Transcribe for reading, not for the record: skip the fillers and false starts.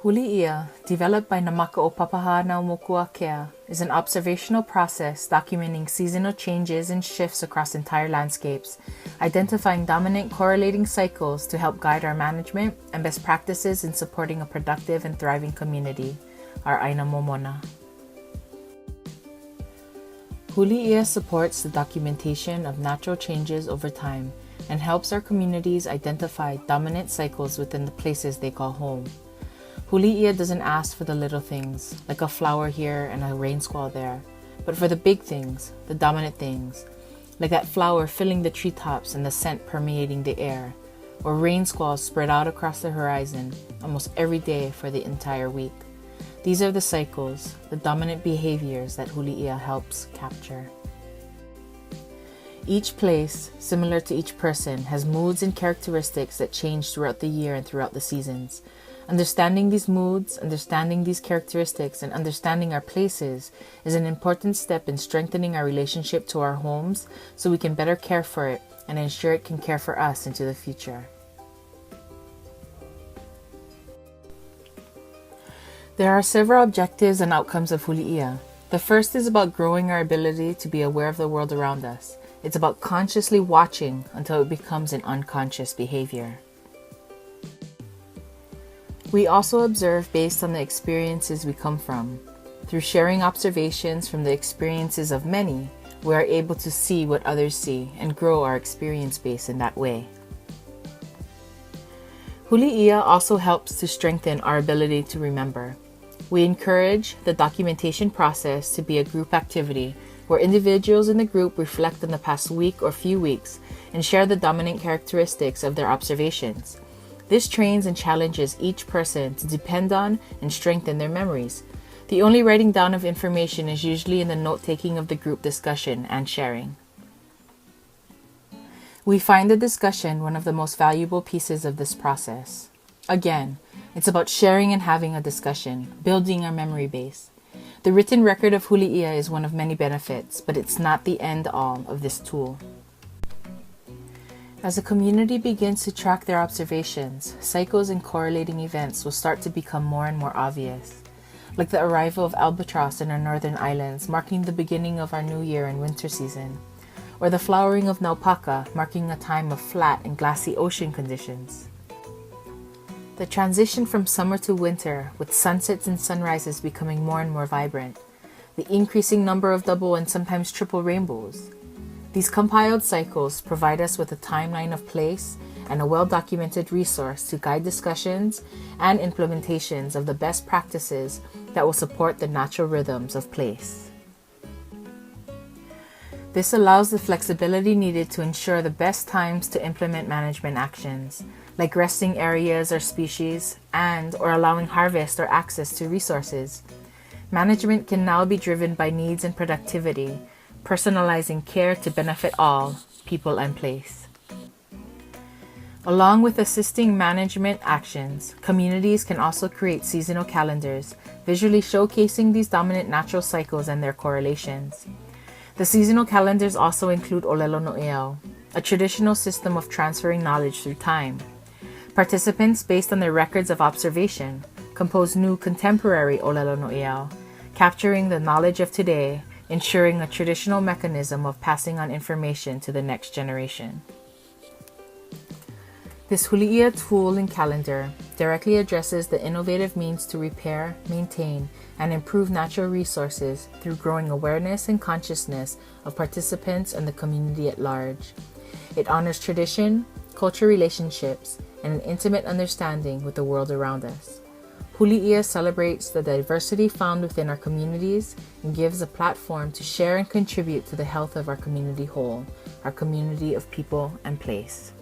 Huli'ia, developed by Namaka o Papaha na Mokuakea, is an observational process documenting seasonal changes and shifts across entire landscapes, identifying dominant correlating cycles to help guide our management and best practices in supporting a productive and thriving community, our Aina Momona. Huli'ia supports the documentation of natural changes over time and helps our communities identify dominant cycles within the places they call home. Huli'ia doesn't ask for the little things, like a flower here and a rain squall there, but for the big things, the dominant things, like that flower filling the treetops and the scent permeating the air, or rain squalls spread out across the horizon almost every day for the entire week. These are the cycles, the dominant behaviors that Huli'ia helps capture. Each place, similar to each person, has moods and characteristics that change throughout the year and throughout the seasons. Understanding these moods, understanding these characteristics, and understanding our places is an important step in strengthening our relationship to our homes so we can better care for it and ensure it can care for us into the future. There are several objectives and outcomes of Huli'ia. The first is about growing our ability to be aware of the world around us. It's about consciously watching until it becomes an unconscious behavior. We also observe based on the experiences we come from. Through sharing observations from the experiences of many, we are able to see what others see and grow our experience base in that way. Huli'ia also helps to strengthen our ability to remember. We encourage the documentation process to be a group activity where individuals in the group reflect on the past week or few weeks and share the dominant characteristics of their observations. This trains and challenges each person to depend on and strengthen their memories. The only writing down of information is usually in the note-taking of the group discussion and sharing. We find the discussion one of the most valuable pieces of this process. Again, it's about sharing and having a discussion, building our memory base. The written record of Huli'ia is one of many benefits, but it's not the end-all of this tool. As a community begins to track their observations, cycles and correlating events will start to become more and more obvious, like the arrival of albatross in our northern islands, marking the beginning of our new year and winter season, or the flowering of naupaka, marking a time of flat and glassy ocean conditions. The transition from summer to winter, with sunsets and sunrises becoming more and more vibrant, the increasing number of double and sometimes triple rainbows. These compiled cycles provide us with a timeline of place and a well-documented resource to guide discussions and implementations of the best practices that will support the natural rhythms of place. This allows the flexibility needed to ensure the best times to implement management actions, like resting areas or species, or allowing harvest or access to resources. Management can now be driven by needs and productivity, personalizing care to benefit all, people and place. Along with assisting management actions, communities can also create seasonal calendars, visually showcasing these dominant natural cycles and their correlations. The seasonal calendars also include Olelo No'eau, a traditional system of transferring knowledge through time. Participants, based on their records of observation, compose new contemporary Olelo No'eau, capturing the knowledge of today, ensuring a traditional mechanism of passing on information to the next generation. This Huli'ia tool and calendar directly addresses the innovative means to repair, maintain, and improve natural resources through growing awareness and consciousness of participants and the community at large. It honors tradition, cultural relationships, and an intimate understanding with the world around us. Huli'ia celebrates the diversity found within our communities and gives a platform to share and contribute to the health of our community whole, our community of people and place.